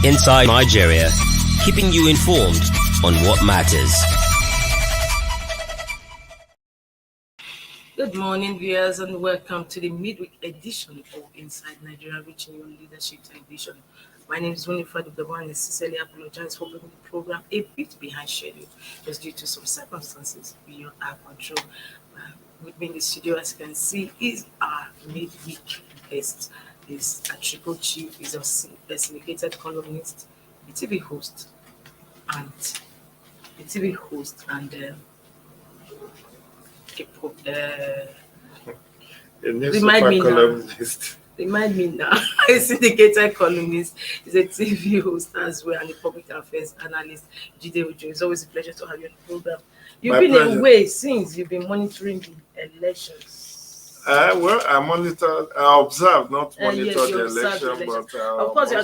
Inside Nigeria, keeping you informed on what matters. Good morning, viewers, and welcome to the midweek edition of Inside Nigeria, reaching your leadership television. My name is Winifred Udawan, and I sincerely apologize for bringing the program a bit behind schedule, just due to some circumstances beyond our control. With me in the studio, as you can see, is our midweek guest. Is a triple chief, is a syndicated columnist, a TV host, and A remind me now. columnist. Remind me now. A syndicated columnist, is a TV host as well, and a public affairs analyst. Jide Ojo, it's always a pleasure to have you on the program. You've been away since you've been monitoring the elections. Well, I observe, not monitor Yes, you the observed the election, elections. but Of course, you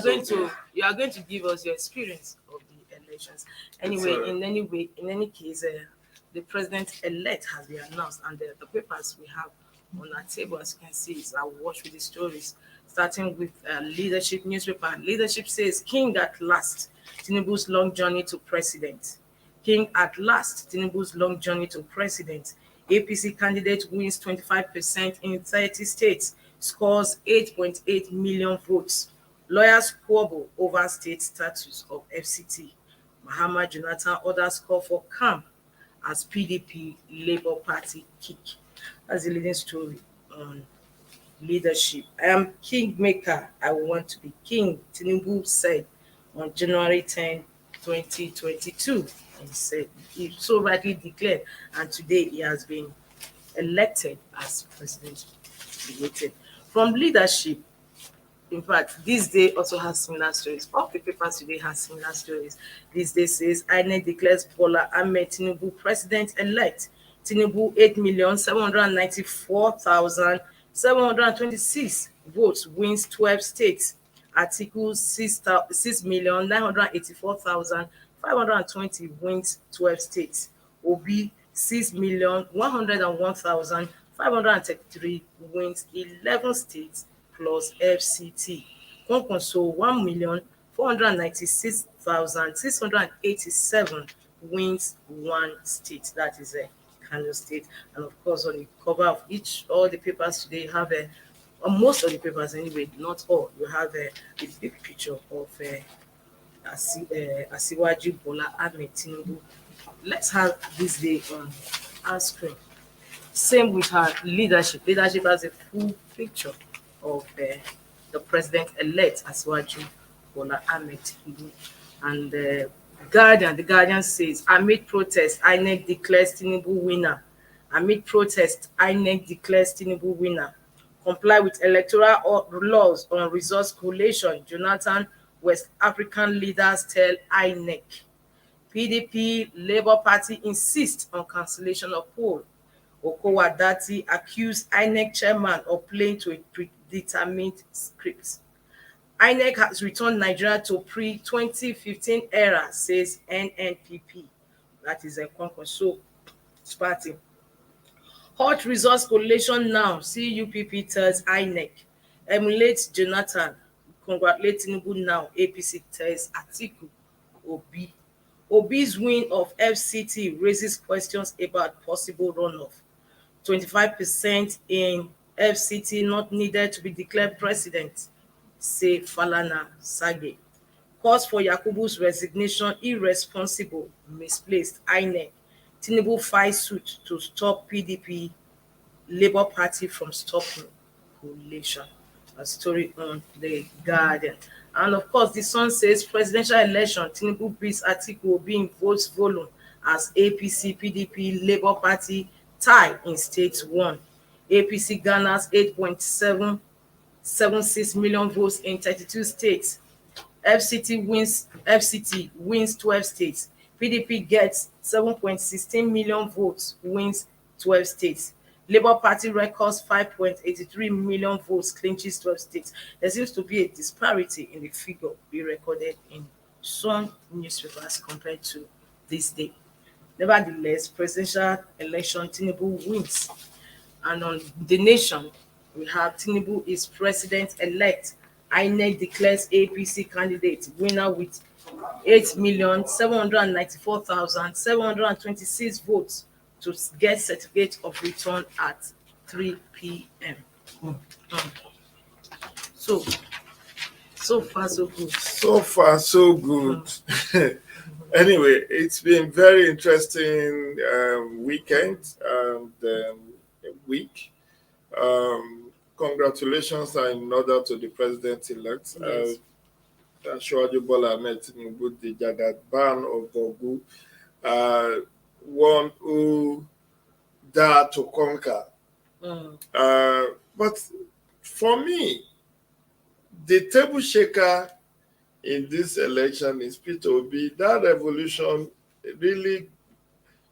are going to give us your experience of the elections. Anyway, in any case, the president-elect has been announced, and the papers we have on our table, as you can see, is our watch with the stories. Starting with Leadership newspaper. Leadership says, King at last, Tinubu's long journey to president. King at last, Tinubu's long journey to president. APC candidate wins 25% in 30 states, scores 8.8 million votes. Lawyers squabble over state status of FCT. Mahama Jonathan orders call for calm as PDP Labour Party kick. That's the leading story on leadership. I am kingmaker. I want to be king, Tinubu said on January 10, 2022. He said he so rightly declared, and today he has been elected as president elected. From leadership, in fact, this day also has similar stories. All the papers today has similar stories. This day says INEC declares Bola Ahmed Tinubu president-elect. Tinubu 8,794,726 votes, wins 12 states. Atiku 6,984,520 wins 12 states. Obi 6,101,533 wins 11 states plus FCT. Kwankwaso 1,496,687 wins one state. That is a Kano State. And of course, on the cover of all the papers today have most of the papers anyway, not all, you have a big picture of Asiwaju Bola Ahmed Tinubu. Let's have this day on our screen. Same with her leadership. Leadership has a full picture of the president-elect Asiwaju Bola Ahmed Tinubu. And the Guardian says, amid protest, INEC declares Tinubu winner. Amid protest, INEC declares Tinubu winner. Comply with electoral laws on resource collation. Jonathan, West African leaders tell INEC. PDP Labour Party insists on cancellation of poll. Okowa Dati accused INEC chairman of playing to a predetermined script. INEC has returned Nigeria to pre-2015 era, says NNPP. That is a Kwankwaso party. Hot resource collation now, CUPP tells INEC. Emulate Jonathan, congratulate Tinubu now, APC tells Atiku. Obi. Obi's win of FCT raises questions about possible runoff. 25% in FCT not needed to be declared president, say Falana Sage. Calls for Yakubu's resignation irresponsible, misplaced. INEC. Tinubu files suit to stop PDP Labour Party from stopping coalition. A story on the Guardian. And of course, the Sun says presidential election, Tinubu beats Atiku Obi in votes volume as APC, PDP, Labour Party tie in states 1. APC garners 8.776 million votes in 32 states. FCT wins 12 states. PDP gets 7.16 million votes, wins 12 states. Labour Party records 5.83 million votes, clinches 12 states. There seems to be a disparity in the figure we recorded in some newspapers compared to this day. Nevertheless, presidential election, Tinubu wins. And on The Nation, we have Tinubu is president-elect INEC declares APC candidate winner with 8,794,726 votes to get certificate of return at 3 p.m. So, so far so good. So far, so good. Anyway, it's been very interesting weekend and week. Congratulations are in order to the president-elect. Yes. Ashwaju Bola Ahmed Tinubu, the Jagaban of Bogu, one who dared to conquer. But for me, the table shaker in this election is Peter Obi. That revolution really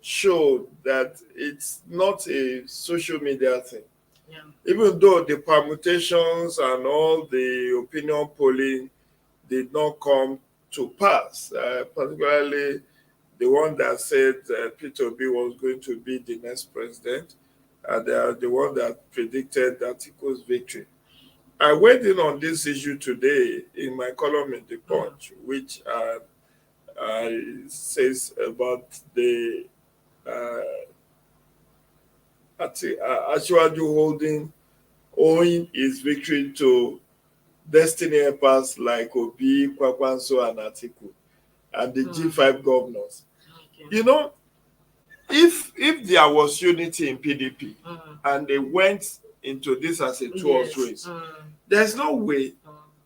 showed that it's not a social media thing. Yeah. Even though the permutations and all the opinion polling did not come to pass, particularly the one that said Peter Obi was going to be the next president, and the one that predicted Atiku's victory. I weighed in on this issue today in my column in The Punch, which says about the Ashwaju owing his victory to destiny helpers like Obi, Kwakwanso, and Atiku, and the G5 governors. Okay. You know, if there was unity in PDP and they went into this as a two-horse race, there's no way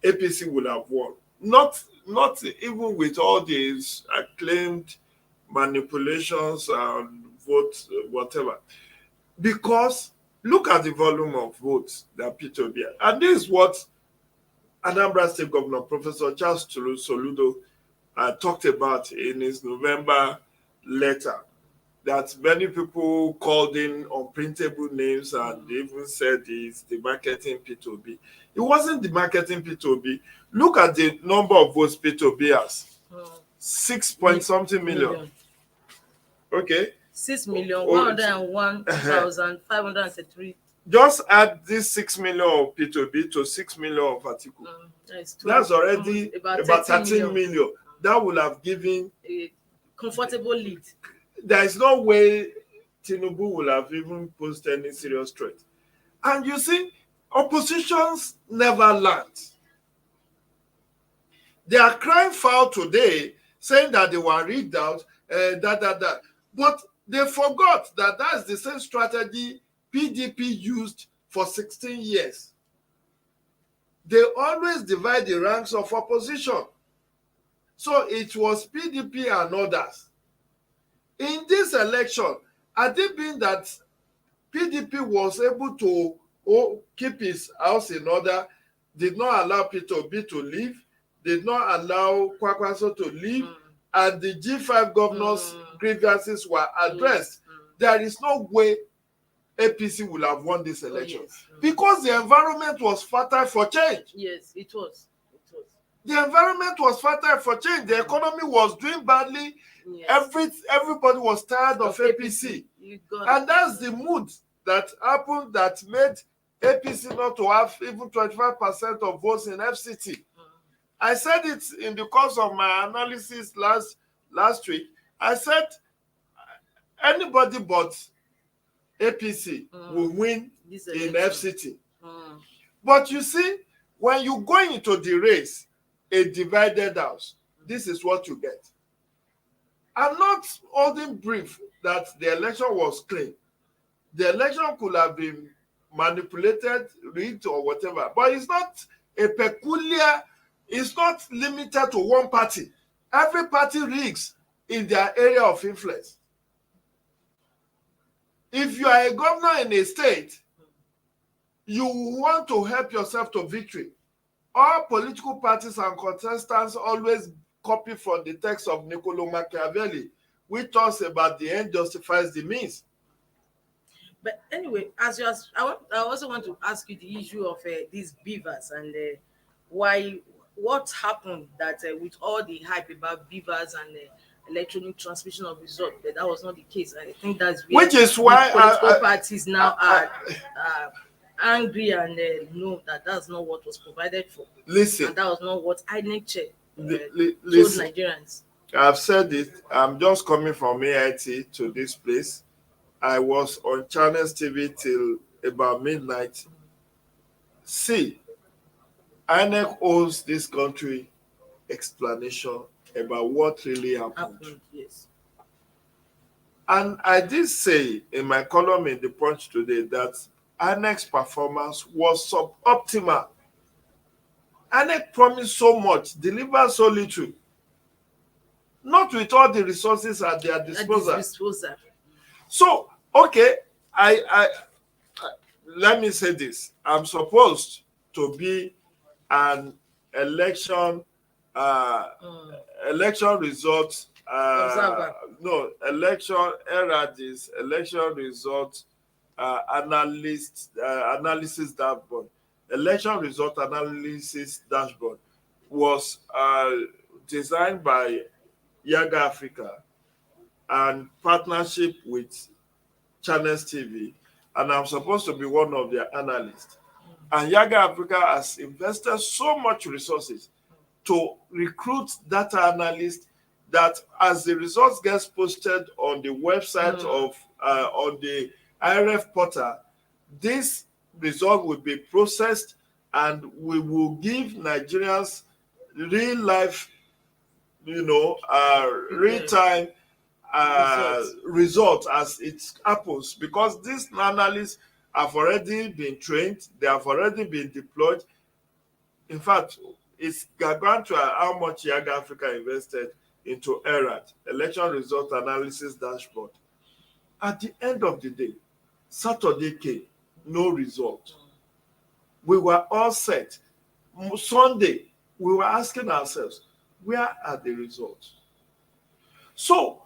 APC would have won. Not even with all these acclaimed manipulations and votes, whatever. Because look at the volume of votes that Peter Obi had. And this is what Anambra State Governor Professor Charles Soludo talked about in his November letter, that many people called in unprintable names and they even said it's the marketing P2B. It wasn't the marketing P2B. Look at the number of votes P2B has. 6 point something million. Okay. 6,101,533. Just add this 6 million of P2B to 6 million of Atiku. That's already about 13 million. That would have given a comfortable lead. There is no way Tinubu will have even posed any serious threat. And you see, oppositions never learned. They are crying foul today, saying that they were rigged out, But they forgot that that's the same strategy PDP used for 16 years. They always divide the ranks of opposition. So it was PDP and others. In this election, had it been that PDP was able to keep his house in order, did not allow Peter Obi to leave, did not allow Kwakwanso to leave, and the G5 governors' grievances were addressed, there is no way APC will have won this election. Yes. Because the environment was fertile for change. Yes, it was. The environment was fertile for change. The economy was doing badly. Yes. Everybody was tired of APC. And that's the mood that happened that made APC not to have even 25% of votes in FCT. I said it in the course of my analysis last week. I said anybody but APC will win in FCT. But you see, when you go into the race, a divided house, this is what you get. I'm not holding brief that the election was clean. The election could have been manipulated, rigged, or whatever. But it's not it's not limited to one party. Every party rigs in their area of influence. If you are a governor in a state, you want to help yourself to victory. All political parties and contestants always copy from the text of Niccolo Machiavelli, which talks about the end justifies the means. But anyway, I also want to ask you the issue of these beavers and what happened that with all the hype about beavers and electronic transmission of results, that was not the case. I think that's which is why political parties now angry and know that that's not what was provided for. Listen. And that was not what INEC chair told Listen. Nigerians. I've said it. I'm just coming from AIT to this place. I was on Channels TV till about midnight. See, INEC owes this country explanation about what really happened. Yes. And I did say in my column in the Punch today that INEC's performance was suboptimal. INEC promised so much, delivered so little. Not with all the resources at their disposal. So, okay, I let me say this. I'm supposed to be an election result no, election result analysis dashboard. Election result analysis dashboard was designed by Yaga Africa and partnership with Channels TV, and I'm supposed to be one of their analysts. And Yaga Africa has invested so much resources to recruit data analysts that as the results gets posted on the website of on the IRF portal, this result will be processed and we will give Nigerians real life, real time result as it happens, because these analysts have already been trained, they have already been deployed. In fact, it's going to how much Yaga Africa invested into ERAD, Election Result Analysis Dashboard. At the end of the day, Saturday came, no result. We were all set. Sunday, we were asking ourselves, where are the results? So,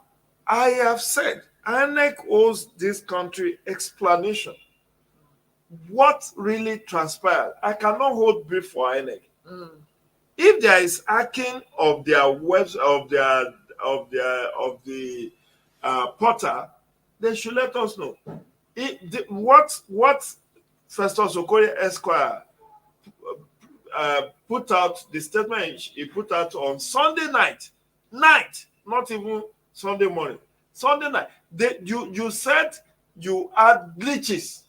I have said, INEC owes this country explanation. What really transpired? I cannot hold brief for INEC. If there is hacking of their webs of the portal, they should let us know. What Festus Okoye Esquire put out, the statement he put out on Sunday night, not even Sunday morning, Sunday night. You said you had glitches.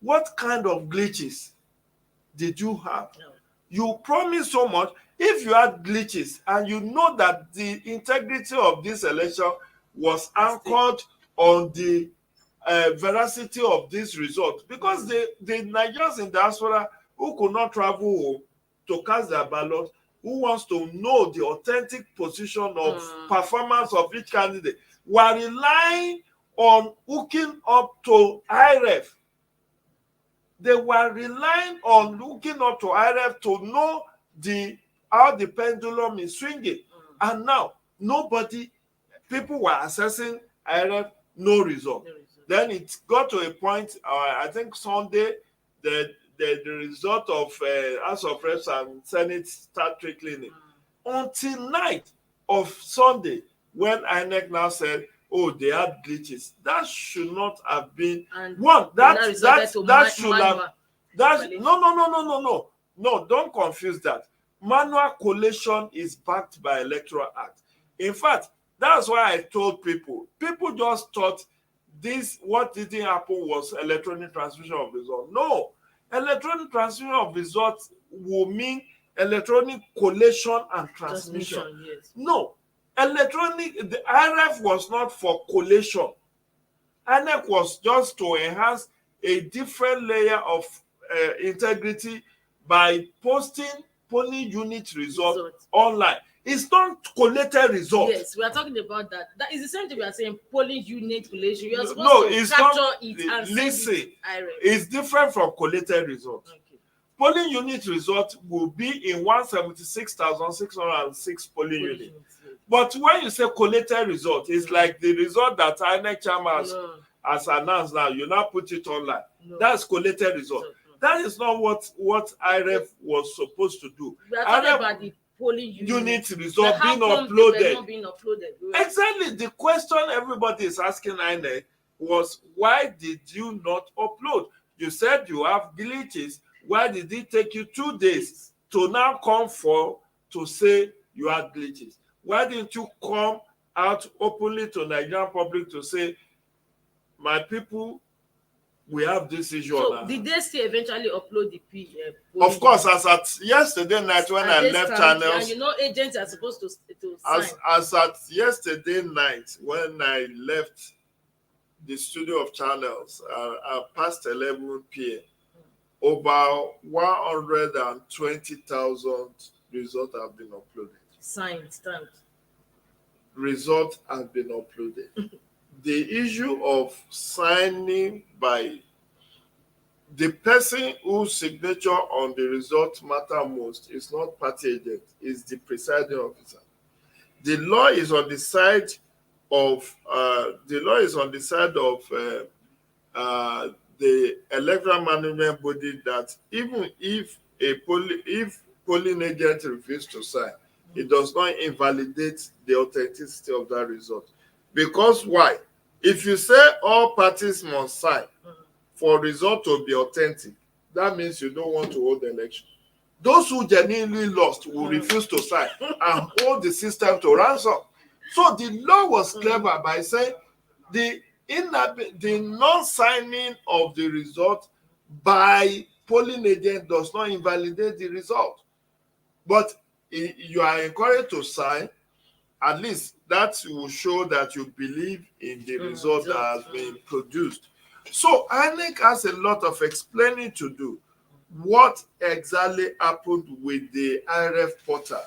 What kind of glitches did you have? No. You promised so much. If you had glitches and you know that the integrity of this election was anchored on the veracity of this result, because the Nigerians in diaspora who could not travel home to cast their ballot, who wants to know the authentic position of performance of each candidate, were relying on hooking up to IRF. They were relying on looking up to IRF to know how the pendulum is swinging. And now, people were assessing IRF, no result. Then it got to a point, I think Sunday, the result of House of Reps and Senate start trickling in. Until night of Sunday, when INEC now said, oh, they had glitches. That should not have been no, don't confuse that. Manual collation is backed by Electoral Act. In fact, that's why I told people just thought what didn't happen was electronic transmission of results. No, electronic transmission of results will mean electronic collation and transmission. Yes. No. The IRF was not for collation. INEC was just to enhance a different layer of integrity by posting polling unit results online. It's not collated results. Yes, we are talking about that. That is the same thing we are saying, polling unit collation. You are supposed to capture it and listen, send it to IRF. It's different from collated results. Okay. Polling unit result will be in 176,606 polling units. But when you say collated result, it's like the result that INEC chairman has announced now. You now put it online. That's collated result. That is not what IRF was supposed to do. We are talking about the polling unit result being uploaded. Exactly. The question everybody is asking INEC was, why did you not upload? you said you have glitches. Why did it take you 2 days to now come for to say you had glitches? Why didn't you come out openly to Nigerian public to say, my people, we have this issue on So our did hands? they still eventually upload the Of course, as at yesterday night when I left channels, and you know agents are supposed to sign. as at yesterday night when I left the studio of channels past 11 p.m., over 120,000 results have been uploaded. Signed, stamped. Results have been uploaded. The issue of signing by the person whose signature on the result matter most is not party agent, is the presiding officer. The law is on the side of the electoral management body that even if polling agent refuses to sign, it does not invalidate the authenticity of that result. Because why? If you say all parties must sign for result to be authentic, that means you don't want to hold the election. Those who genuinely lost will refuse to sign and hold the system to ransom. So the law was clever by saying the non-signing of the result by polling agent does not invalidate the result. But you are encouraged to sign. At least that will show that you believe in the result that has been produced. So INEC has a lot of explaining to do. What exactly happened with the IRF portal?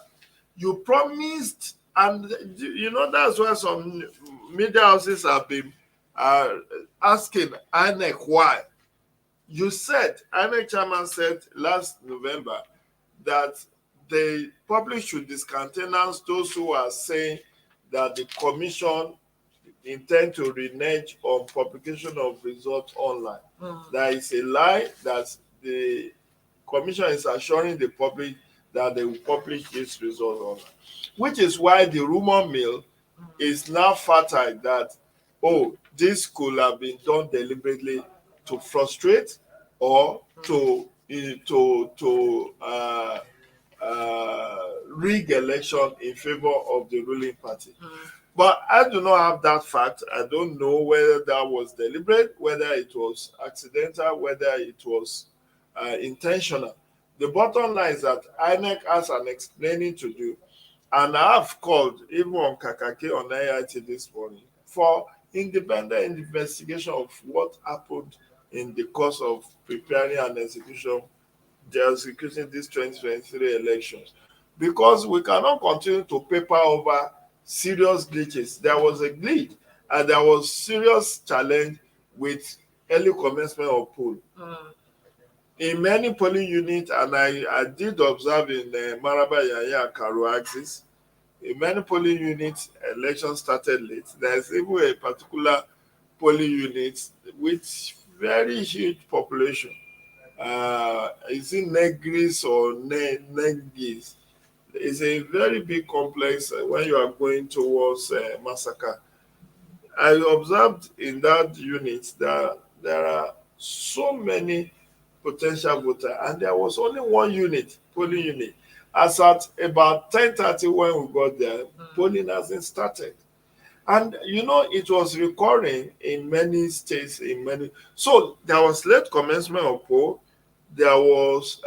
You promised, and you know that's why some media houses have been asking INEC why. You said, INEC chairman said last November that the public should discountenance those who are saying that the commission intend to renege on publication of results online. That is a lie. That the commission is assuring the public that they will publish this result online, which is why the rumor mill is now fertile that, oh, this could have been done deliberately to frustrate or to rig election in favor of the ruling party. But I do not have that fact. I don't know whether that was deliberate, whether it was accidental, whether it was intentional. The bottom line is that INEC has an explaining to do. And I have called, even on Kakake on AIT this morning, for independent investigation of what happened in the course of preparing and executing these 2023 elections. Because we cannot continue to paper over serious glitches. There was a glitch and there was serious challenge with early commencement of poll. In many polling units, and I did observe in Maraba Yaya Karu axis, in many polling units, elections started late. There's even a particular polling unit with very huge population. Is it Negris or Negis? It's a very big complex when you are going towards Massacre. I observed in that unit that there are so many potential voters, and there was only one polling unit. As at about 10:30 when we got there, polling hasn't started. And you know, it was recurring in many states, so there was late commencement of poll. There was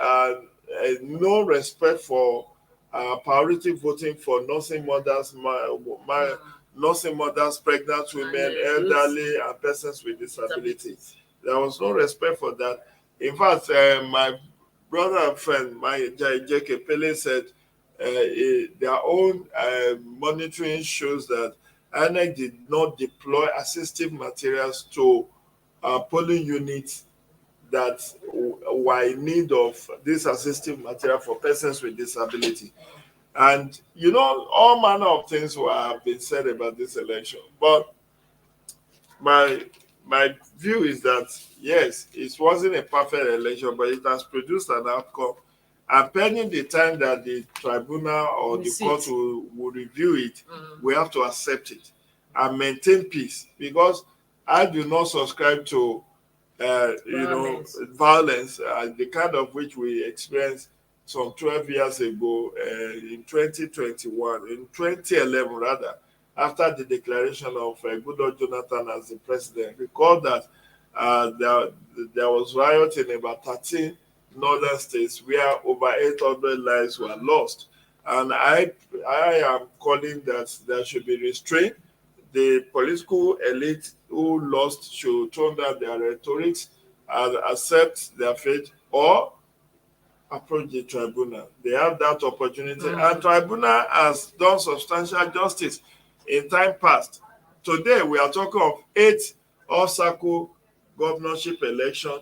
no respect for priority voting for nursing mothers, nursing mothers, pregnant women, elderly, and persons with disabilities. There was no respect for that. In fact, my brother and friend, my J.K. Pele, said their own monitoring shows that INEC did not deploy assistive materials to polling units that were in need of this assistive material for persons with disability. And you know, all manner of things have been said about this election. But my view is that yes, it wasn't a perfect election, but it has produced an outcome. And pending the time that the tribunal or the court will review it, we have to accept it and maintain peace. Because I do not subscribe to violence, the kind of which we experienced some 12 years ago in 2021, in 2011 rather, after the declaration of Goodluck Jonathan as the president. Recall that there was riot in about 13 northern states where over 800 lives were lost. And I am calling that there should be restraint. The political elite who lost should tone down their rhetorics and accept their fate or approach the tribunal. They have that opportunity. And tribunal has done substantial justice in time past. Today, we are talking of 8 all-circle governorship election.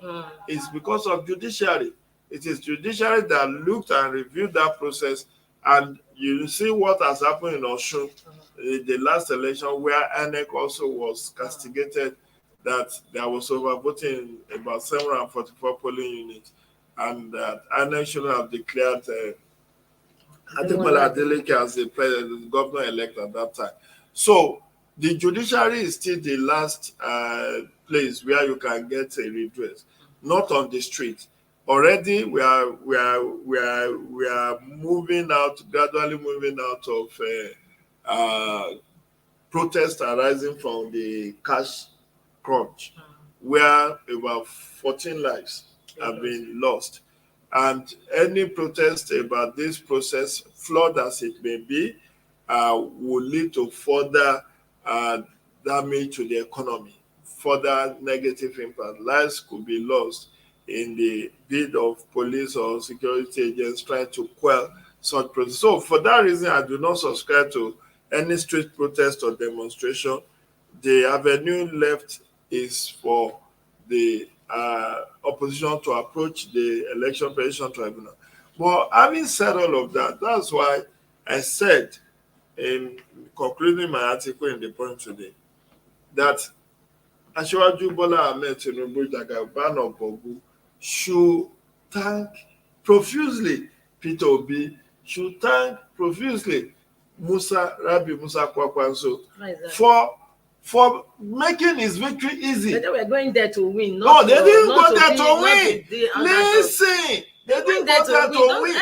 It's because of judiciary. It is judiciary that looked and reviewed that process. And you see what has happened in Osun, the last election, where INEC also was castigated that there was overvoting in about 744 polling units, and that INEC should have declared Ademola Adeleke as the president, governor-elect at that time. So the judiciary is still the last place where you can get a redress, not on the street. Already we are moving out, gradually moving out of protests arising from the cash crunch, where about 14 lives have been lost. And any protest about this process, flawed as it may be, will lead to further damage to the economy, further negative impact. Lives could be lost in the bid of police or security agents trying to quell such protests. So for that reason, I do not subscribe to any street protest or demonstration. The avenue left is for the opposition to approach the Election Petition Tribunal. But having said all of that, that's why I said in concluding my article in the Point today that Asiwaju Bola Ahmed Tinubu Jagaban of Bogu should thank profusely Peter Obi, should thank profusely Rabi Musa Kwakwanso for making his victory easy. But they were going there to win. No, they didn't go there to win. Listen, they didn't go there to win.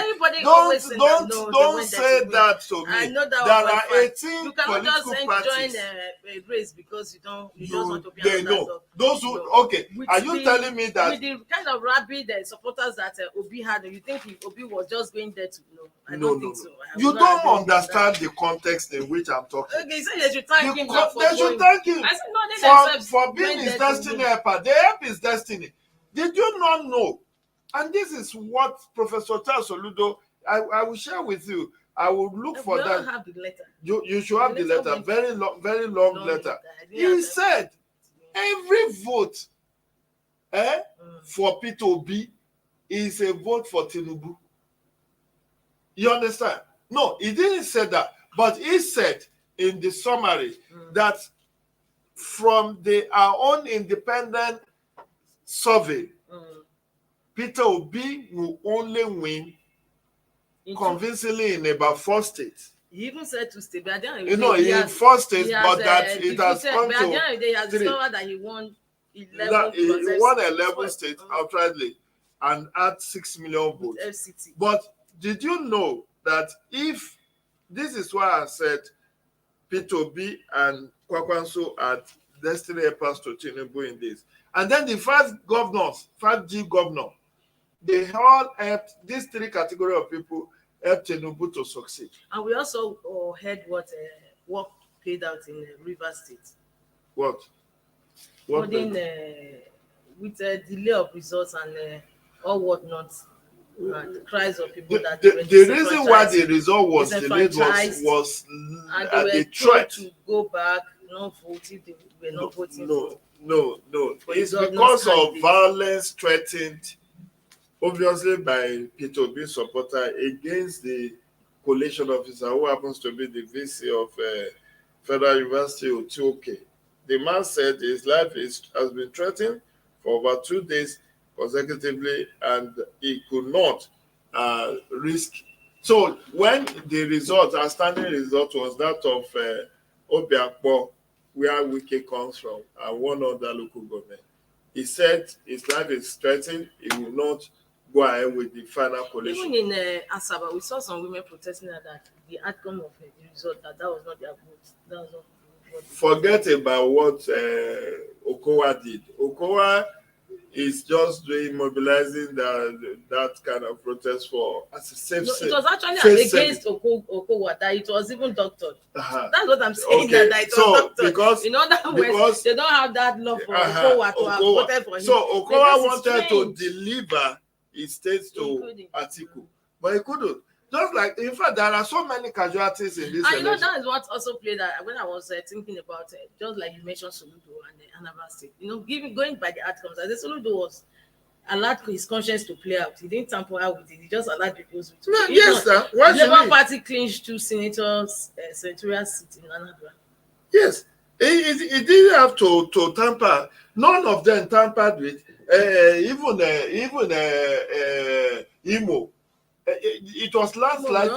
Don't say that to me. I know that there are 18 you cannot political just parties. join a race because you just want to be they know. Those who okay. Are you telling me that with the kind of rabid supporters that Obi had, you think Obi was just going there to I don't think so. You don't understand the context in which I'm talking. Okay, so they should thank him. They should thank him for being his destiny helper. They help his destiny. Did you not know? And this is what Professor Charles Soludo, I will share with you. I will look for that. Have the letter. You should have the letter. Very long letter. He said every vote for Peter Obi is a vote for Tinubu. You understand? No, he didn't say that. But he said in the summary that from our own independent survey, Peter Obi will only win convincingly in about 4 states. He even said 2 states, but in 4 states, but that it has come to 3. He has discovered that he won 11. He won 11 states outrightly and had 6 million votes. FCT. But did you know that if this is why I said Peter Obi and Kwakwanso are destiny helpers to Tinubu in this, and then the 5 governors, 5G governor, they all helped, these 3 categories of people helped Tinubu to succeed. And we also heard what played out in Rivers State. What with the delay of results and all whatnot, the cries of people that the reason why the result was delayed was and they were threat to go back, not voting. They were not voting. No. It's because of violence threatened, obviously by Peter Obi's supporter against the collation officer who happens to be the VC of Federal University of Otuoke. The man said his life has been threatened for over 2 days consecutively, and he could not risk. So when the outstanding result was that of Obiakpo, where Wike comes from, and one other local government, he said his life is threatened. He will not go ahead with the final coalition. Even in Asaba, we saw some women protesting that the outcome of the result, that was not their vote. That was not what Forget about what Okowa did. Okowa is just doing mobilizing that kind of protest for as a safe. No, it was actually against Okowa that it was even doctored. That's what I'm saying. Okay. That it was So doctored. because in other words, they don't have that love for Okowa to have voted for him. So Okowa wanted to deliver his states to Atiku, but he couldn't. Just like, in fact, there are so many casualties in this election. You know, that is what also played that when I was thinking about it, just like you mentioned Soludo and Anambra State. You know, going by the outcomes, as Soludo was allowed his conscience to play out. He didn't tamper out with it. He just allowed people to. Yes, sir. The Labour Party clinched 2 senators, senatorial seats in Anambra. Yes, he didn't have to tamper. None of them tampered with. Even Imo. It was landslide.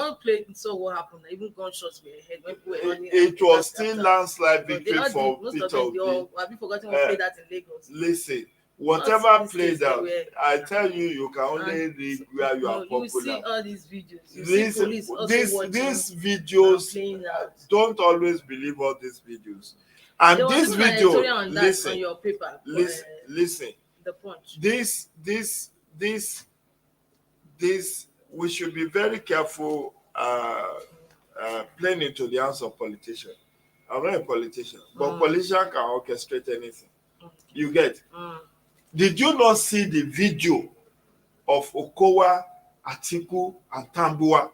So what happened? Even gunshots were ahead when people were running. It was still landslide victory for Peter Obi. Have you forgotten what played that in Lagos? Listen, whatever played out, I tell you, you can only read where you are popular. You see all these videos. These videos, don't always believe all these videos. And this video, listen, on your paper, listen. The Punch. This, we should be very careful playing into the hands of politicians. I'm not a politician, but politicians can orchestrate anything. You get? Did you not see the video of Okowa, Atiku, and Tambuwa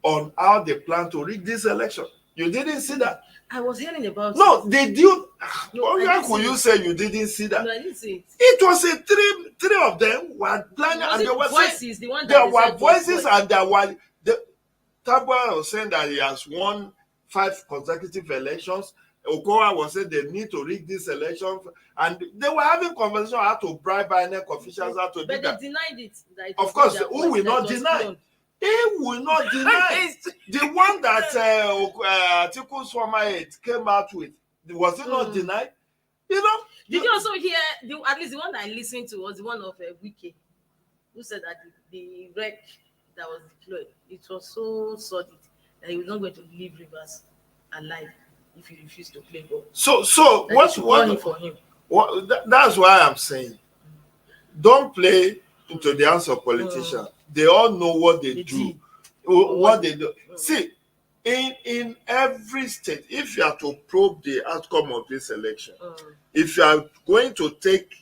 on how they plan to rig this election? You didn't see that? I was hearing about it. No, did you? How could you say you didn't see that? No, I didn't see it. It was three of them were planning, and there were voices. The one that there were voices, and there were Tambuwa was saying that he has won 5 consecutive elections. Okowa was saying they need to rig this election, and they were having conversation how to bribe INEC officials how to do that. But they denied it. Of course, who will not deny? He will not deny. The one that Atiku former aide came out with, was it not denied? You know. Did you also hear? At least the one that I listened to was the one of Wike, who said that the wreck that was deployed, it was so solid that he was not going to leave Rivers alive if he refused to play ball. So what for him? That's why I'm saying, don't play into the hands of politicians. They all know what they do. What they do. See, in every state, if you are to probe the outcome of this election, if you are going to take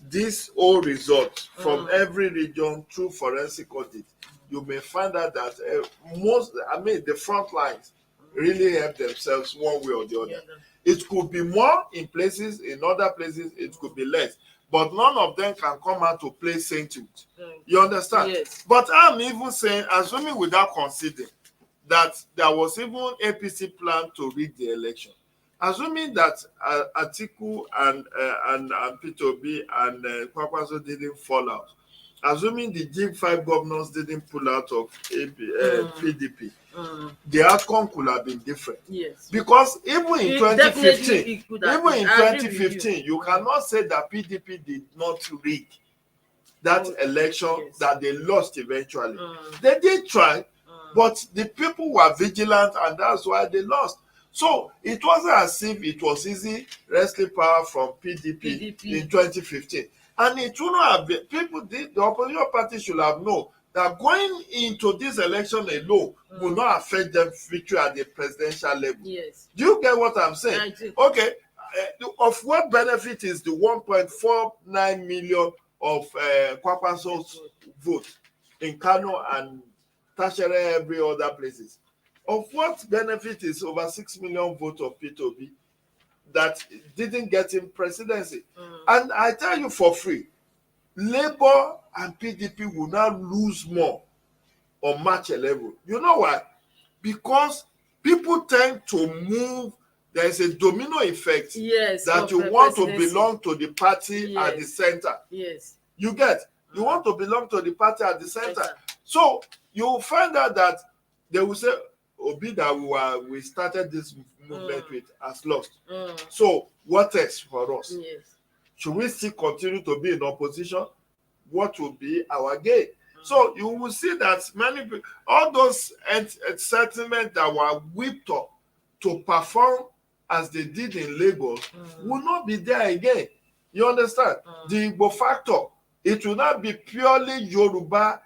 this whole result from every region through forensic audit, you may find out that the front lines really help themselves one way or the other. It could be more in places, in other places it could be less. But none of them can come out to play sainthood. You understand? Yes. But I'm even saying, assuming without considering that there was even APC plan to rig the election, assuming that Atiku and Peter Obi and Kwakwaso didn't fall out, assuming the G5 governors didn't pull out of PDP, the outcome could have been different. Yes. Because even in 2015, you cannot say that PDP did not rig that election that they lost eventually. They did try, but the people were vigilant, and that's why they lost. So it wasn't as if it was easy wrestling power from PDP in 2015. And it would not have been, the opposition party should have known that going into this election alone will not affect them victory at the presidential level. Yes. Do you get what I'm saying? I do. Okay. Of what benefit is the 1.49 million of Kwakwaso's vote in Kano and Tashere every other places? Of what benefit is over 6 million votes of Peter Obi that didn't get him presidency? And I tell you for free, Labour and PDP will now lose more on March 11. You know why? Because people tend to move. There is a domino effect that you want to belong to the party at the center. Yes. You get? You want to belong to the party at the center. So you will find out that they will say, Obi that we started this movement with has lost. So what else for us? Yes. should we still continue to be in opposition? What will be our gain? So you will see that many people, all those settlements that were whipped up to perform as they did in Lagos will not be there again. You understand? The Igbo factor, it will not be purely Yoruba,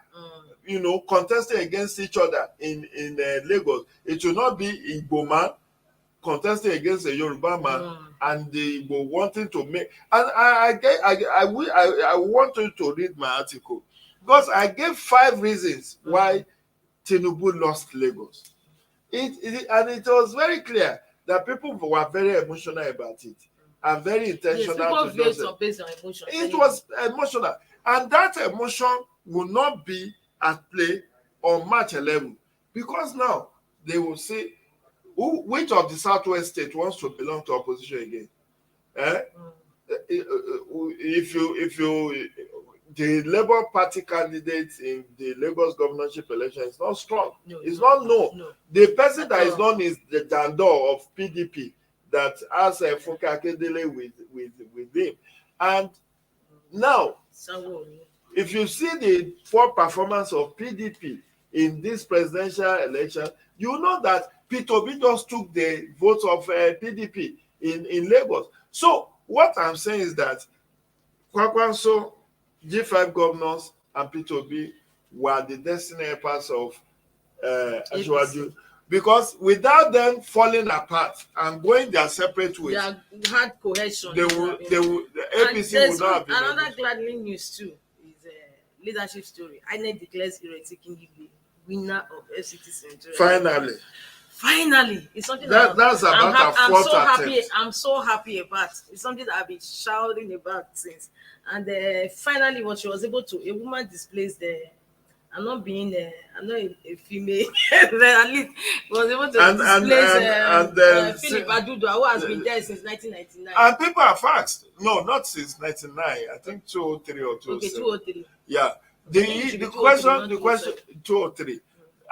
contesting against each other in Lagos. It will not be Igbo man contesting against a Yoruba man and the Igbo wanting to make. And I want you to read my article because I gave 5 reasons why Tinubu lost Lagos. And it was very clear that people were very emotional about it and very intentional. Yes, based on emotion. It was emotional. And that emotion will not be at play on March 11 because now they will say, which of the Southwest states wants to belong to opposition again? The Labour Party candidate in the Lagos governorship election is not strong. It's not known. The person that is known is the Dandor of PDP that has a Funke Akindele with him. And now, if you see the poor performance of PDP in this presidential election, you know that P2B just took the votes of PDP in Lagos. So what I'm saying is that Kwakwanso, G5 governors, and P2B were the destiny helpers of Asiwaju, because without them falling apart and going their separate ways, they had cohesion. The APC would not have been. Another gladdening news too is a leadership story. INEC declares Ireti Kingibe winner of FCT Central. Finally, it's something that's about I'm so happy about. It's something that I've been shouting about since. And finally, what she was able to, a woman displays I'm not a female, but at least was able to displace Philip Adudo, who has been there since 1999. And people are fast. No, not since 1999. I think 2003 or 2007. Okay, 2003. Yeah. The question 2003.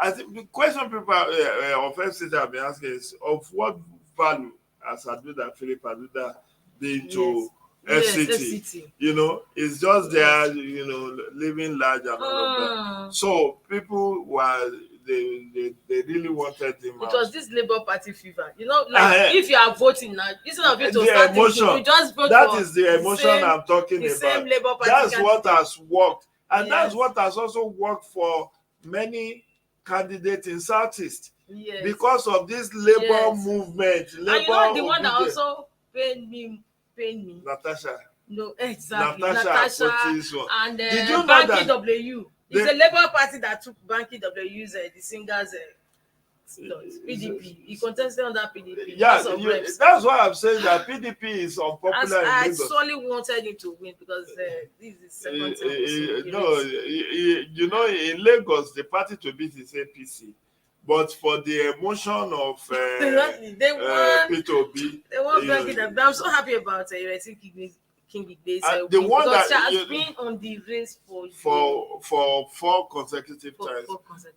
I think the question people of FCT have been asking is of what value has Philip Aduda been to FCT? It's just there, living large and all of that. So people they really wanted him. It was this Labour Party fever. If you are voting now, instead of you to start thinking, you just vote that for is the emotion I'm talking about. Same Labour Party that's what has worked. And that's what has also worked for many candidates in Southeast. Yes. Because of this labor movement. And the one that also paid me. Natasha. No, exactly. Natasha and Banky W. It's a Labour Party that took Banky W's the singers PDP. He contested on that PDP. Yeah, that's why I'm saying that PDP is unpopular in I Lagos. solely wanted him to win because this is second in Lagos, the party to beat is APC. But for the emotion of they won P2B, they won Banky W. I'm so happy about King Igbe, the one that she has been on the race for 4 consecutive times.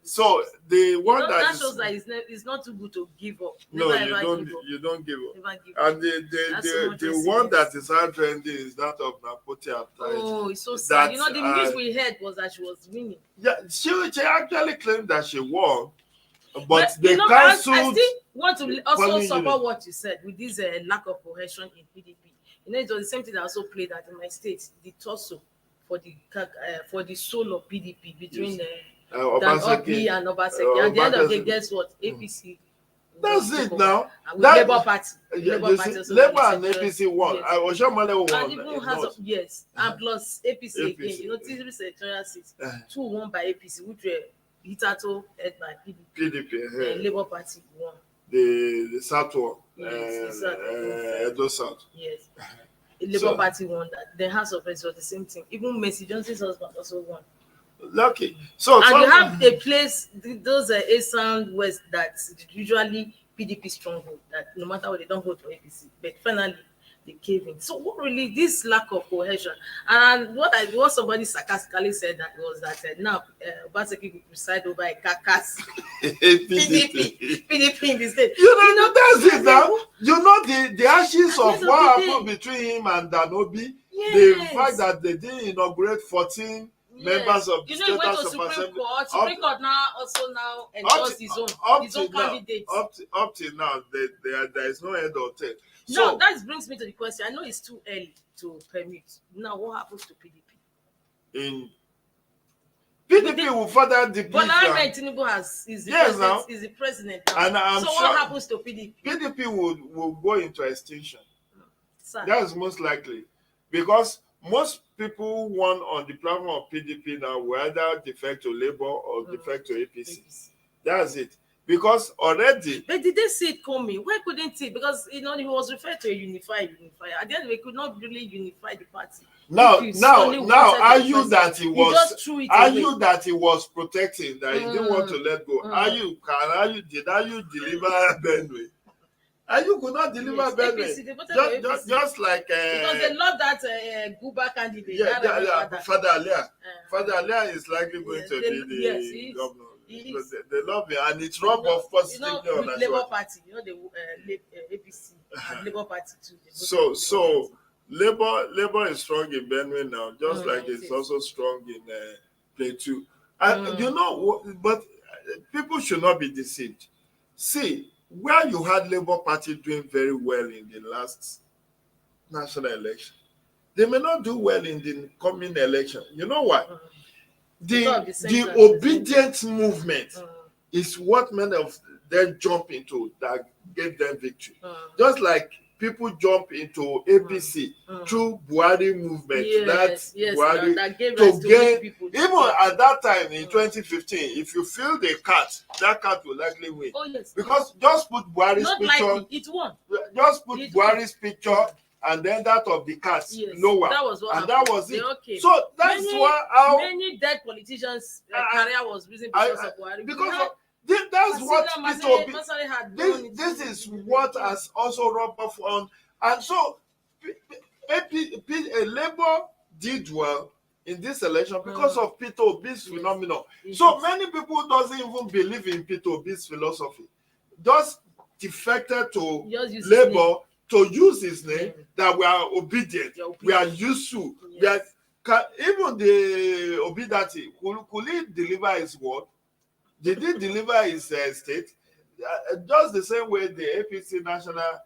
So the one that shows that it's not too good to give up. You don't give up. Never give up. And the one that is hard trending is that of Napoti Aptai. Oh, it's so sad. The news we heard was that she was winning. Yeah, she actually claimed that she won, but they cancelled. I still want to also support what you said with this lack of cohesion in PDP. It was the same thing that also played out in my state, the tussle for the soul of PDP between Obi and Obaseki. At the end of the day, guess what? APC. That's it now. Labour Party. Labour and APC won. Oshomole won. And even has and plus APC again. 3 senatorial seats, 2 won by APC, which were Hitato led by PDP. Labour Party won. The South one. Yes, Edo South. Yes. The Labour Party won that. The House of Reps was the same thing. Even Mercy Johnson's husband also won. Lucky. And you have a place, those East and West, that's usually PDP stronghold, that no matter what, they don't vote for APC. But finally, they cave in. So what really, this lack of cohesion, and what somebody sarcastically said that was that now Obaseki will preside over a carcass PDP in the state. That's it now. The ashes of what happened between him and Danobi The fact that they didn't inaugurate 14 members of the State House of Assembly. Supreme Court now endorsed his own candidate. Up till now, there is no end or tail. So that brings me to the question. I know it's too early to permit. Now, what happens to PDP? PDP will further deplete. But Ahmed Tinubu is the president now. And I'm so sure what happens to PDP? PDP will go into extinction. That is most likely. Because most people who won on the platform of PDP now will either defect to Labour or defect to APC. That's it. Because already... But did they see it coming? Why couldn't it? Because, he was referred to a unifier. At the end, we could not really unify the party. Now, argue that he was protecting, that he didn't want to let go. Did you deliver Benue? You could not deliver Benue. Just like because they love that Guba candidate. Father Alia. Father Alia is likely going to be the governor. They love him, and it's rub off positively on us. Labour Party, the APC and Labour Party too. So Labour is strong in Benue now, just like it's also strong in Plateau. And but people should not be deceived. See, where you had Labour Party doing very well in the last national election, they may not do well in the coming election. You know why? The obedient movement is what many of them jump into that gave them victory. Just like people jump into APC through Buhari movement. Buhari that gave to gain people. Even at that time in 2015, if you feel the cat, that cat will likely win. Oh, yes. Because just put Buhari's not picture. Likely. It won. Just put Buhari's picture and then that of the cat lower. That was what and happened. that was it. Okay. So that's how many dead politicians' career was risen because of Buhari. Because that's what this is what has also rubbed off on, and so Labour did well in this election because of Peter Obi's phenomenon. So many people doesn't even believe in Peter Obi's philosophy. Just defected to Labour to use his name that we are obedient, we are useful. Yes. Even the Obidati, could he deliver his word? Did he deliver his state? Just the same way the APC national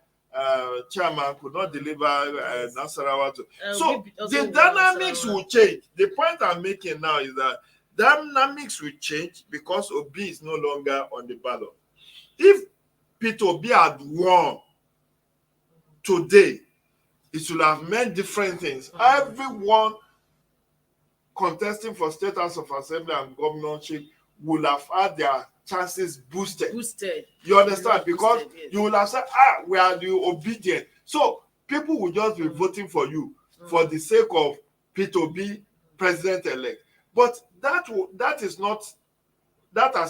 chairman could not deliver Nasarawa. So the dynamics will change. The point I'm making now is that dynamics will change because Obi is no longer on the ballot. If Peter Obi had won today, it should have meant different things. Everyone contesting for State House of Assembly and governorship will have had their chances boosted. You understand? Because you will have said, we are the obedient. So people will just be voting for you for the sake of Peter Obi, president-elect. But that has not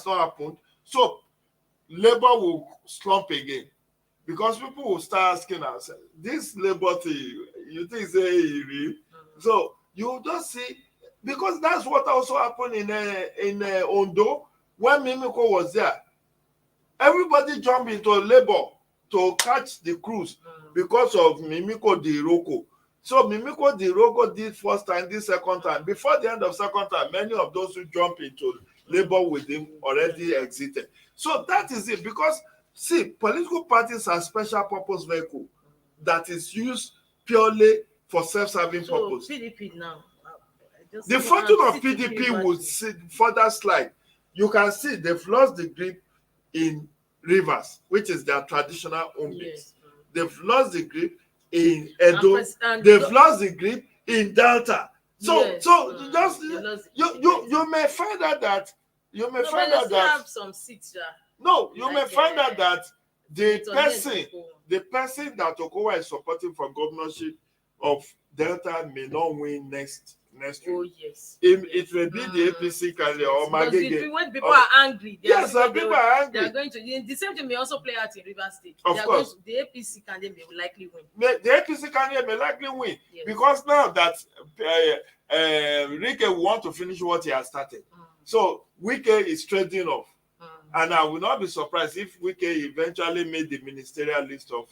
happened. So Labour will slump again. Because people will start asking us, this Labour thing, you think it's real? So you just see, because that's what also happened in Ondo when Mimiko was there. Everybody jumped into Labour to catch the cruise because of Mimiko Di Iroko. So Mimiko Di Iroko did first time, this second time. Before the end of second time, many of those who jumped into Labour with him already exited. So that is it. Because see, political parties are special purpose vehicle that is used purely for self-serving purpose. PDP now. The fortune of PDP will further slide. You can see they've lost the grip in Rivers, which is their traditional home base. They've lost the grip in Edo. They've lost the grip in Delta. So you may find out that have some seats there. No, you may find out that the person that Okowa is supporting for governorship of Delta may not win next week. Oh yes. It may be the APC candidate or Magege. When people are angry, people are angry. They are going to the same thing may also play out in Rivers State. Of course. The APC candidate may likely win. The APC candidate may likely win because now that Rike want to finish what he has started. So Wike is trading off. And I will not be surprised if Wike eventually made the ministerial list of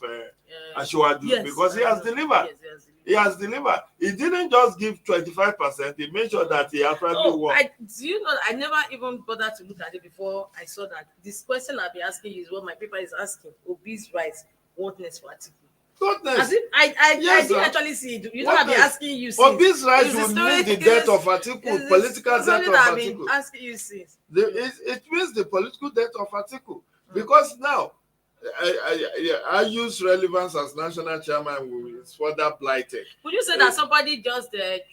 Ashwadu, because he has delivered. Yes, He has delivered. He didn't just give 25%. He made sure that he actually won. Do you know, I never even bothered to look at it before I saw that. This question I'll be asking you is what my paper is asking. Obi's rights, what next for Atiku? Goodness. As if I didn't actually see it. You know, I've been asking you since. Obi's rights will mean the death of Atiku, political death of I've been Atiku. asking you since. It means the political death of Atiku. Because now, I use relevance as national chairman is further blighted. Would you say that somebody just, I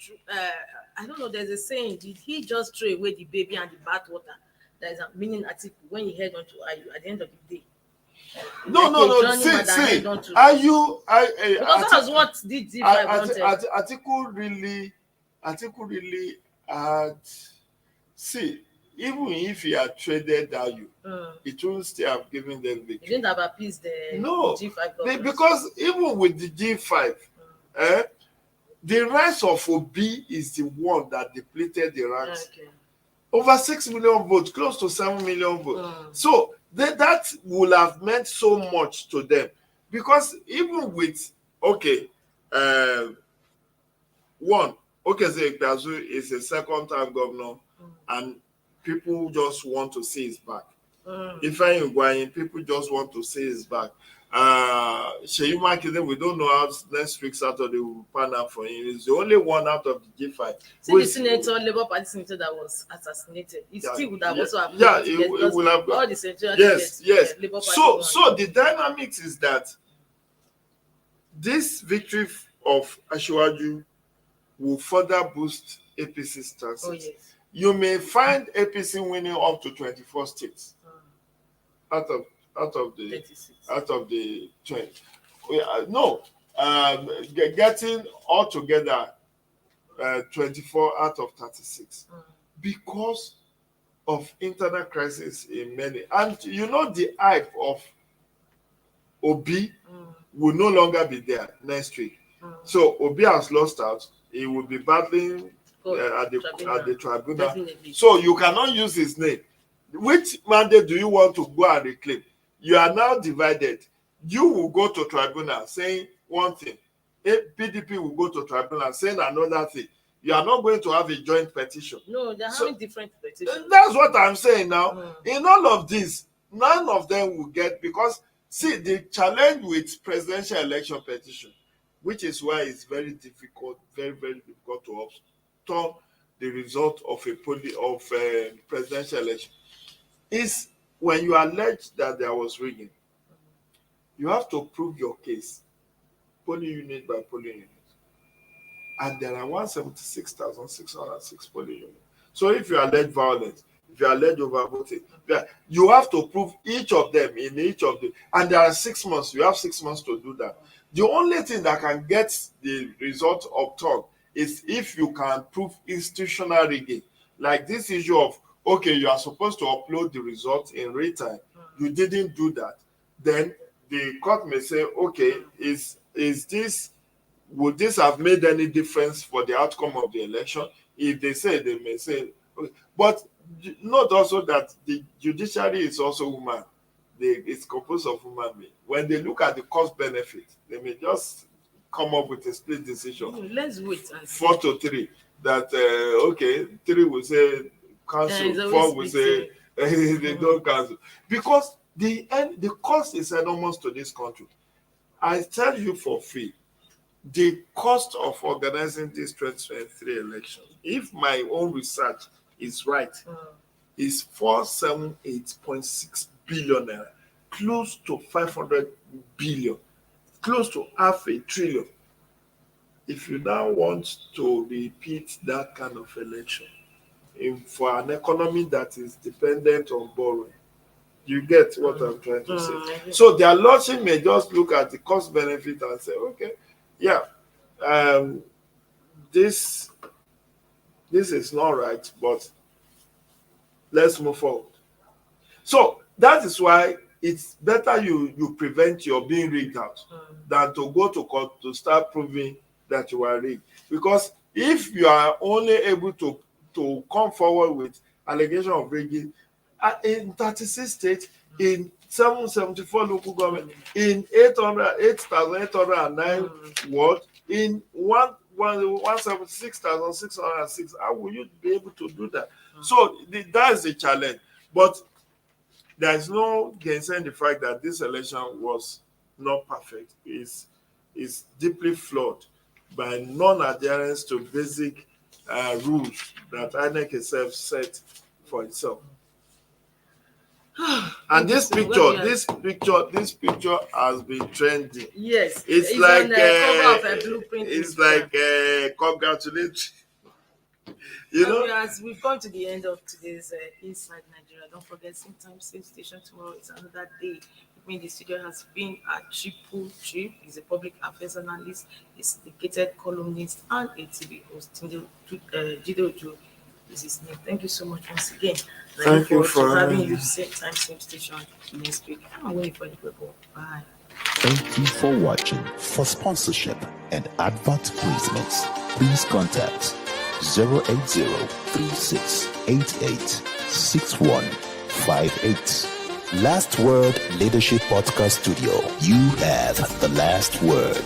don't know, there's a saying, did he just throw away the baby and the bath water? That is meaning Atiku when he head on to IU at the end of the day. No. See. Because that was what DG5 wanted. Atiku really had. See, even if he had traded IU, it wouldn't still have given them victory. He didn't have appeased the G5 government. Because even with the G5, the rise of Obi is the one that depleted the ranks. Okay. Over 6 million votes, close to 7 million votes. So that would have meant so much to them. Because even with, Zekpeazu is a second-time governor, and people just want to see his back. Ifeanyi Ugwuanyi, people just want to see his back. Seyi Makinde, we don't know how next week Saturday will pan out for him. He's the only one out of the G5. See the senator, Labour Party senator that was assassinated. He still would have also applied. Yeah, it will have. All the senatorial yes. Labour Party So the dynamics is that this victory of Ashwaju will further boost APC's chances. Oh, yes. You may find APC winning up to 24 states out of the 36. Out of the 20. Getting altogether 24 out of 36 because of internal crisis in many. And you know the hype of Obi will no longer be there next week. So Obi has lost out. He will be battling at the tribunal. Definitely. So you cannot use his name. Which mandate do you want to go and reclaim? You are now divided. You will go to tribunal saying one thing. PDP will go to tribunal saying another thing. You are not going to have a joint petition. No, they're having different petitions. That's what I'm saying now. In all of this, none of them will get, because see, the challenge with presidential election petition, which is why it's very difficult, very, very difficult to turn the result of a presidential election, is when you allege that there was rigging, you have to prove your case, polling unit by polling unit. And there are 176,606 polling units. So if you allege violence, if you allege overvoting, you have to prove each of them in each of the, and there are 6 months. You have 6 months to do that. The only thing that can get the result upturned is if you can prove institutional rigging. Like this issue of, you are supposed to upload the result in real time. You didn't do that. Then the court may say, would this have made any difference for the outcome of the election? If they say, they may say, but note also that the judiciary is also human. It's composed of human beings. When they look at the cost benefit, they may just come up with a split decision. Let's wait and see. 4-3. That 3 will say cancel, 4 will say they don't cancel. Because the cost is enormous to this country. I tell you for free, the cost of organizing this 2023 election, if my own research is right, is 478.6 billion naira, close to 500 billion, close to $500 billion. If you now want to repeat that kind of election for an economy that is dependent on borrowing, you get what I'm trying to say. So their lordship may just look at the cost benefit and say, this is not right, but let's move forward. So that is why it's better you prevent your being rigged out than to go to court to start proving that you are rigged. Because if you are only able to come forward with allegation of rigging, in 36 states, in 774 local government, in 8,809 ward, in 176,606. How will you be able to do that? So that is a challenge. But there is no gainsaying the fact that this election was not perfect. It's deeply flawed by non-adherence to basic rules that INEC itself set for itself. And this picture has been trending. Yes, it's like on the cover of a blueprint. It's like congratulations. As we've come to the end of today's Inside Nigeria, don't forget, same time, same station tomorrow. It's another day. With me in the studio has been a triple trip. He's a public affairs analyst, a syndicated columnist, and a TV host. Jidoju is his name. Thank you so much once again. Thank you for having you. Same time, same station next week. I'm waiting for the people. Bye. Thank you for watching. For sponsorship and advert placements, please contact 080-3688-6158. Last Word Leadership Podcast Studio. You have the last word.